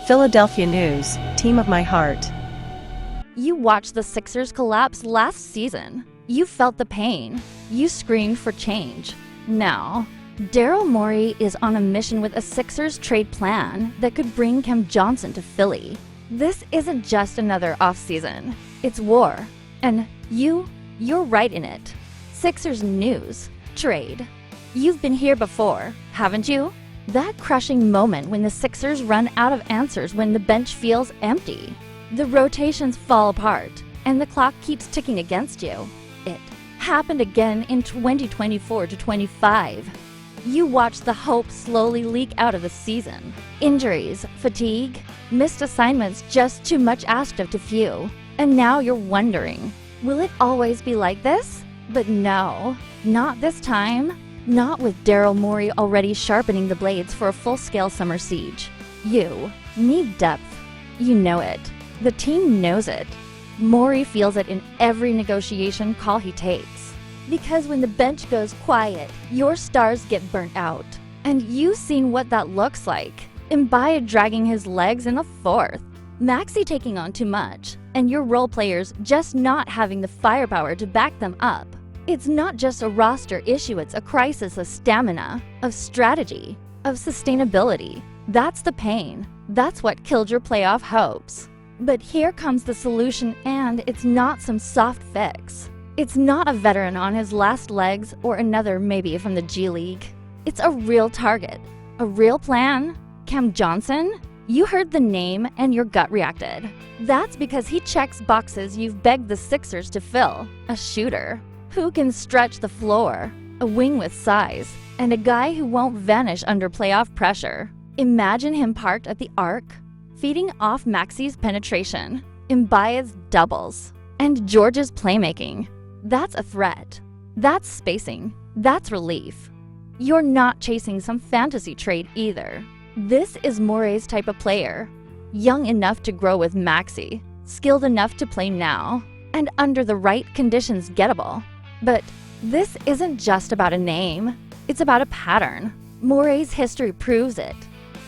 Philadelphia News, team of my heart. You watched the Sixers collapse last season. You felt the pain. You screamed for change. Now, Daryl Morey is on a mission with a Sixers trade plan that could bring Cam Johnson to Philly. This isn't just another offseason. It's war. And you're right in it. Sixers news. Trade. You've been here before, haven't you? That crushing moment when the Sixers run out of answers when the bench feels empty. The rotations fall apart, and the clock keeps ticking against you. It happened again in 2024-25. You watched the hope slowly leak out of the season. Injuries, fatigue, missed assignments, just too much asked of too few. And now you're wondering, will it always be like this? But no, not this time. Not with Daryl Morey already sharpening the blades for a full-scale summer siege. You need depth. You know it. The team knows it. Morey feels it in every negotiation call he takes. Because when the bench goes quiet, your stars get burnt out. And you've seen what that looks like. Embiid dragging his legs in the fourth. Maxey taking on too much. And your role players just not having the firepower to back them up. It's not just a roster issue, it's a crisis of stamina, of strategy, of sustainability. That's the pain. That's what killed your playoff hopes. But here comes the solution, and it's not some soft fix. It's not a veteran on his last legs or another maybe from the G League. It's a real target, a real plan. Cam Johnson? You heard the name and your gut reacted. That's because he checks boxes you've begged the Sixers to fill. A shooter who can stretch the floor, a wing with size, and a guy who won't vanish under playoff pressure. Imagine him parked at the arc, feeding off Maxey's penetration, Embiid's doubles, and George's playmaking. That's a threat. That's spacing. That's relief. You're not chasing some fantasy trade either. This is Morey's type of player. Young enough to grow with Maxey, skilled enough to play now, and under the right conditions gettable. But this isn't just about a name, it's about a pattern. Morey's history proves it.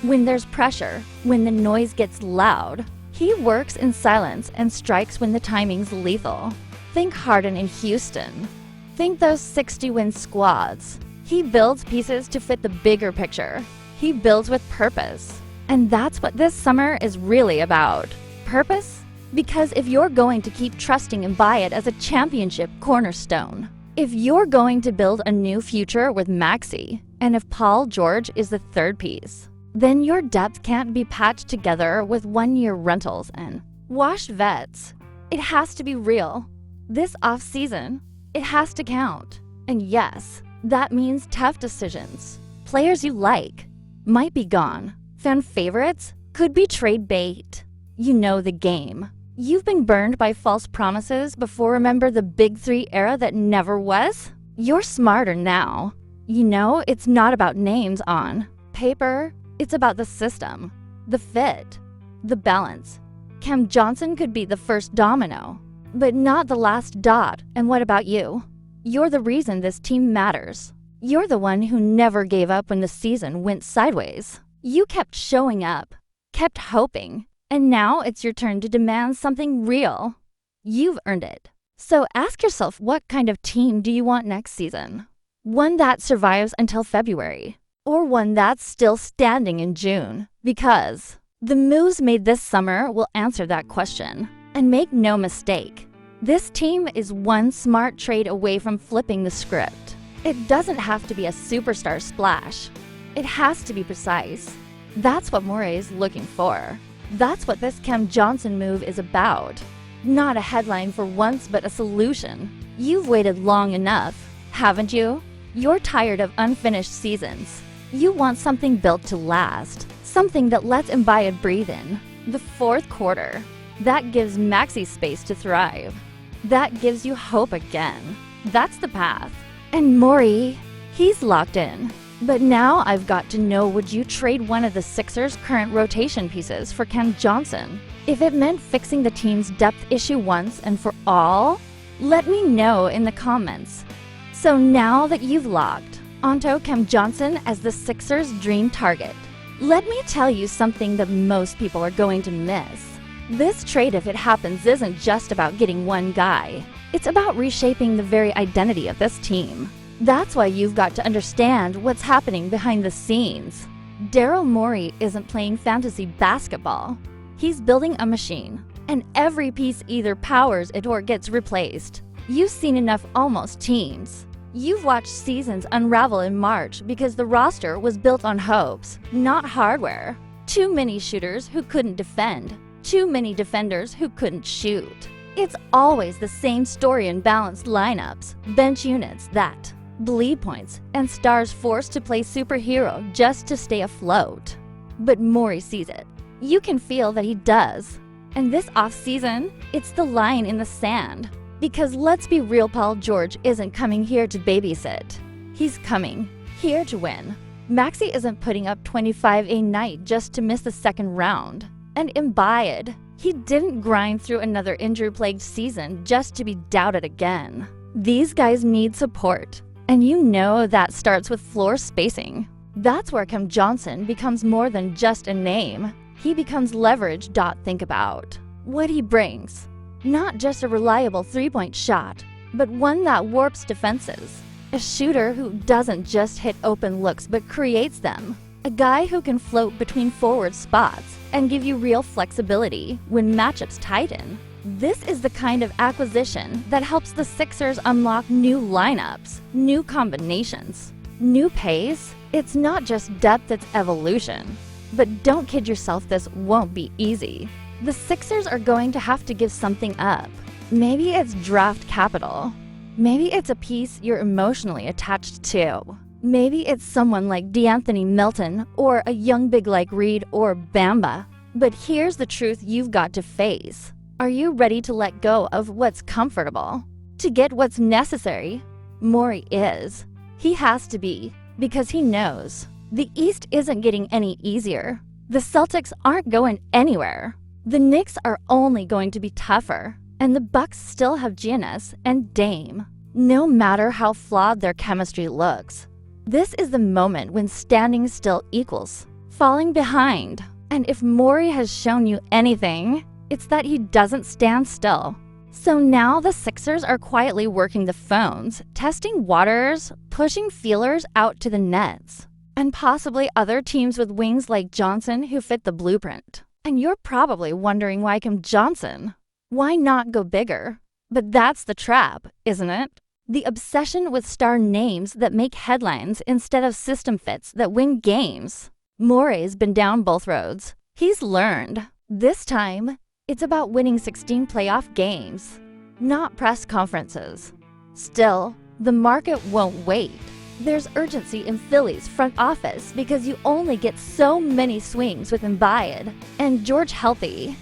When there's pressure, when the noise gets loud, he works in silence and strikes when the timing's lethal. Think Harden in Houston. Think those 60-win squads. He builds pieces to fit the bigger picture. He builds with purpose. And that's what this summer is really about. Purpose? Because if you're going to keep trusting Embiid as a championship cornerstone, if you're going to build a new future with Maxey, and if Paul George is the third piece, then your depth can't be patched together with one-year rentals and washed vets. It has to be real. This offseason, it has to count. And yes, that means tough decisions. Players you like might be gone. Fan favorites could be trade bait. You know the game. You've been burned by false promises before. Remember the Big Three era that never was? You're smarter now. You know it's not about names on paper. It's about the system, the fit, the balance. Cam Johnson could be the first domino, but not the last dot. And what about you? You're the reason this team matters. You're the one who never gave up when the season went sideways. You kept showing up, kept hoping. And now it's your turn to demand something real. You've earned it. So ask yourself, what kind of team do you want next season? One that survives until February, or one that's still standing in June? Because the moves made this summer will answer that question. And make no mistake, this team is one smart trade away from flipping the script. It doesn't have to be a superstar splash. It has to be precise. That's what Morey is looking for. That's what this Cam Johnson move is about. Not a headline for once, but a solution. You've waited long enough, haven't you? You're tired of unfinished seasons. You want something built to last. Something that lets Embiid breathe in. The fourth quarter. That gives Maxey space to thrive. That gives you hope again. That's the path. And Morey, he's locked in. But now I've got to know, would you trade one of the Sixers' current rotation pieces for Cam Johnson? If it meant fixing the team's depth issue once and for all? Let me know in the comments. So now that you've locked onto Cam Johnson as the Sixers' dream target, Let me tell you something that most people are going to miss. This trade, if it happens, isn't just about getting one guy. It's about reshaping the very identity of this team. That's why you've got to understand what's happening behind the scenes. Daryl Morey isn't playing fantasy basketball. He's building a machine, and every piece either powers it or gets replaced. You've seen enough almost teams. You've watched seasons unravel in March because the roster was built on hopes, not hardware. Too many shooters who couldn't defend. Too many defenders who couldn't shoot. It's always the same story in balanced lineups, bench units that bleed points, and stars forced to play superhero just to stay afloat. But Morey sees it. You can feel that he does. And this offseason, it's the line in the sand. Because let's be real, Paul George isn't coming here to babysit. He's coming here to win. Maxey isn't putting up 25 a night just to miss the second round. And Embiid, he didn't grind through another injury-plagued season just to be doubted again. These guys need support. And you know that starts with floor spacing. That's where Cam Johnson becomes more than just a name. He becomes leverage. Think about what he brings. Not just a reliable three-point shot, but one that warps defenses. A shooter who doesn't just hit open looks but creates them. A guy who can float between forward spots and give you real flexibility when matchups tighten. This is the kind of acquisition that helps the Sixers unlock new lineups, new combinations, new pace. It's not just depth, it's evolution. But don't kid yourself, this won't be easy. The Sixers are going to have to give something up. Maybe it's draft capital. Maybe it's a piece you're emotionally attached to. Maybe it's someone like DeAnthony Melton or a young big like Reed or Bamba. But here's the truth you've got to face. Are you ready to let go of what's comfortable? To get what's necessary? Morey is. He has to be, because he knows. The East isn't getting any easier. The Celtics aren't going anywhere. The Knicks are only going to be tougher. And the Bucks still have Giannis and Dame, no matter how flawed their chemistry looks. This is the moment when standing still equals falling behind. And if Morey has shown you anything, it's that he doesn't stand still. So now the Sixers are quietly working the phones, testing waters, pushing feelers out to the Nets, and possibly other teams with wings like Johnson who fit the blueprint. And you're probably wondering why Cam Johnson? Why not go bigger? But that's the trap, isn't it? The obsession with star names that make headlines instead of system fits that win games. Morey's been down both roads. He's learned. This time, it's about winning 16 playoff games, not press conferences. Still, the market won't wait. There's urgency in Philly's front office because you only get so many swings with Embiid and George healthy.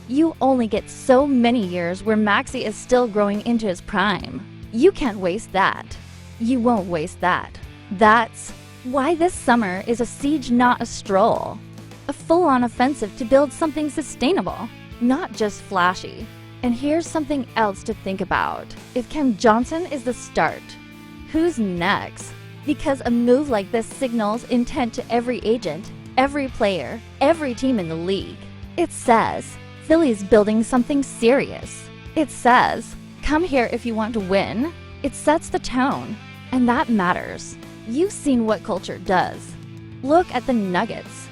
You only get so many years where Maxey is still growing into his prime. You can't waste that. You won't waste that. That's why this summer is a siege, not a stroll. A full-on offensive to build something sustainable, not just flashy. And here's something else to think about. If Cam Johnson is the start, who's next? Because a move like this signals intent to every agent, every player, every team in the league. It says, Philly's building something serious. It says, come here if you want to win. It sets the tone, and that matters. You've seen what culture does. Look at the Nuggets.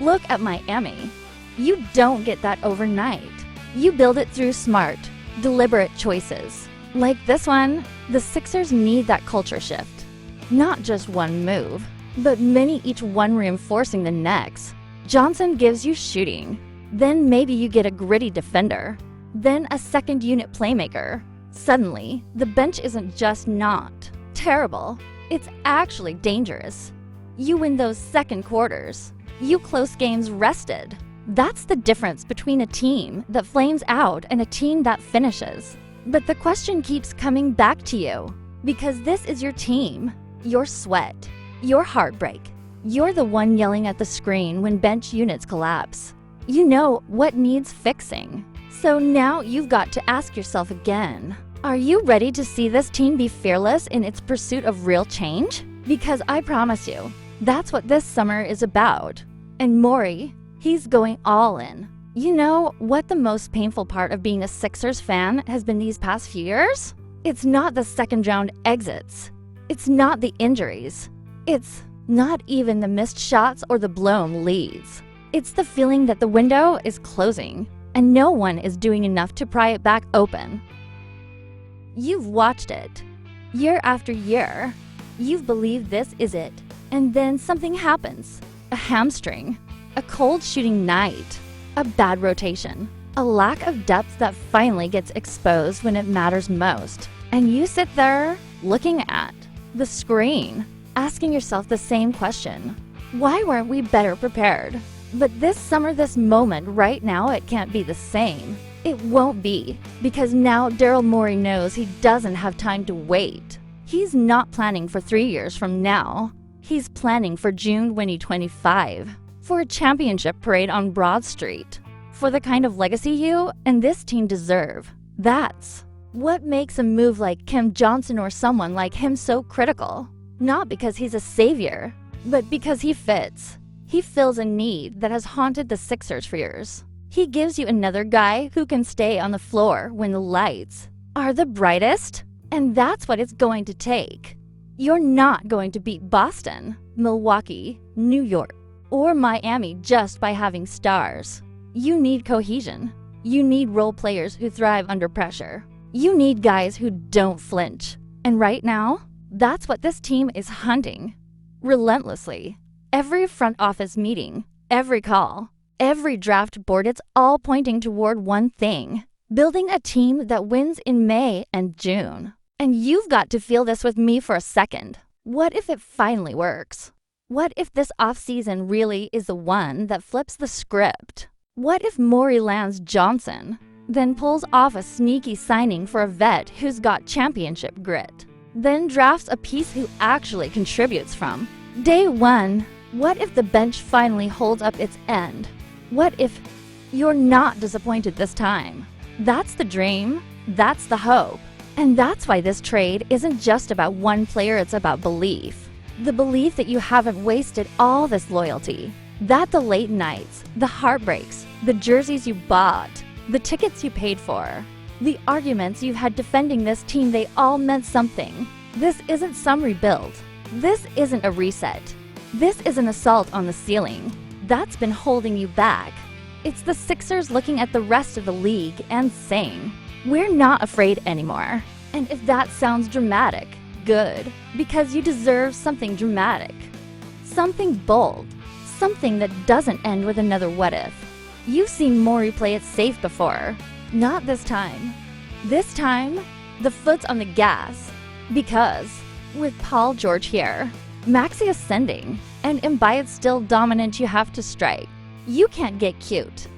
Look at Miami. You don't get that overnight. You build it through smart, deliberate choices. Like this one, the Sixers need that culture shift. Not just one move, but many, each one reinforcing the next. Johnson gives you shooting. Then maybe you get a gritty defender. Then a second unit playmaker. Suddenly, the bench isn't just not terrible. It's actually dangerous. You win those second quarters. You close games rested. That's the difference between a team that flames out and a team that finishes. But the question keeps coming back to you, because this is your team, your sweat, your heartbreak. You're the one yelling at the screen when bench units collapse. You know what needs fixing. So now you've got to ask yourself again, are you ready to see this team be fearless in its pursuit of real change? Because I promise you, that's what this summer is about. And Morey, he's going all in. You know what the most painful part of being a Sixers fan has been these past few years? It's not the second round exits. It's not the injuries. It's not even the missed shots or the blown leads. It's the feeling that the window is closing and no one is doing enough to pry it back open. You've watched it, year after year. You've believed this is it, and then something happens. A hamstring, a cold shooting night, a bad rotation, a lack of depth that finally gets exposed when it matters most. And you sit there looking at the screen, asking yourself the same question. Why weren't we better prepared? But this summer, this moment right now, it can't be the same. It won't be, because now Daryl Morey knows he doesn't have time to wait. He's not planning for 3 years from now. He's planning for June 2025, for a championship parade on Broad Street, for the kind of legacy you and this team deserve. That's what makes a move like Cam Johnson or someone like him so critical. Not because he's a savior, but because he fits. He fills a need that has haunted the Sixers for years. He gives you another guy who can stay on the floor when the lights are the brightest, and that's what it's going to take. You're not going to beat Boston, Milwaukee, New York, or Miami just by having stars. You need cohesion. You need role players who thrive under pressure. You need guys who don't flinch. And right now, that's what this team is hunting. Relentlessly. Every front office meeting, every call, every draft board, it's all pointing toward one thing: building a team that wins in May and June. And you've got to feel this with me for a second. What if it finally works? What if this offseason really is the one that flips the script? What if Morey lands Johnson, then pulls off a sneaky signing for a vet who's got championship grit, then drafts a piece who actually contributes from day one? What if the bench finally holds up its end? What if you're not disappointed this time? That's the dream. That's the hope. And that's why this trade isn't just about one player, it's about belief. The belief that you haven't wasted all this loyalty. That the late nights, the heartbreaks, the jerseys you bought, the tickets you paid for, the arguments you've had defending this team, they all meant something. This isn't some rebuild. This isn't a reset. This is an assault on the ceiling that's been holding you back. It's the Sixers looking at the rest of the league and saying, we're not afraid anymore. And if that sounds dramatic, good, because you deserve something dramatic. Something bold. Something that doesn't end with another what if. You've seen Morey play it safe before. Not this time. This time, the foot's on the gas. Because, with Paul George here, Maxey ascending, and Embiid still dominant, you have to strike. You can't get cute.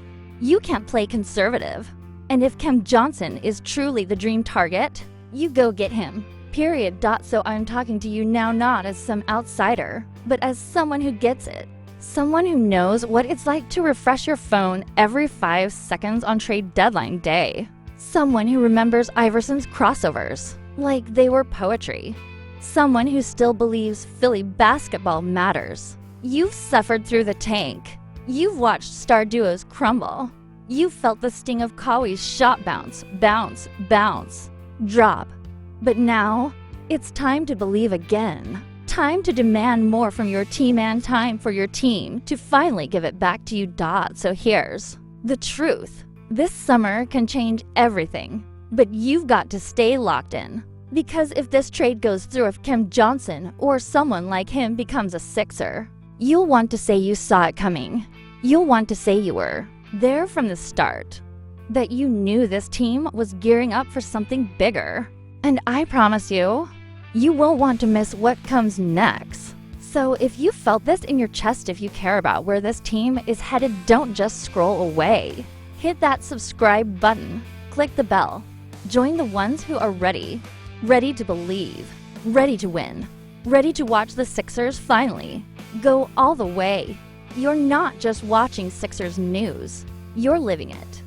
You can't play conservative. And if Cam Johnson is truly the dream target, you go get him. Period. So I'm talking to you now not as some outsider, but as someone who gets it. Someone who knows what it's like to refresh your phone every 5 seconds on trade deadline day. Someone who remembers Iverson's crossovers like they were poetry. Someone who still believes Philly basketball matters. You've suffered through the tank. You've watched star duos crumble. You've felt the sting of Kawhi's shot bounce, bounce, bounce, drop. But now, it's time to believe again. Time to demand more from your team and time for your team to finally give it back to you. So here's the truth. This summer can change everything, but you've got to stay locked in. Because if this trade goes through, if Cam Johnson or someone like him becomes a Sixer, you'll want to say you saw it coming. You'll want to say you were there from the start. That you knew this team was gearing up for something bigger. And I promise you, you won't want to miss what comes next. So if you felt this in your chest, if you care about where this team is headed, don't just scroll away. Hit that subscribe button. Click the bell. Join the ones who are ready. Ready to believe, ready to win, ready to watch the Sixers finally go all the way. You're not just watching Sixers news, you're living it.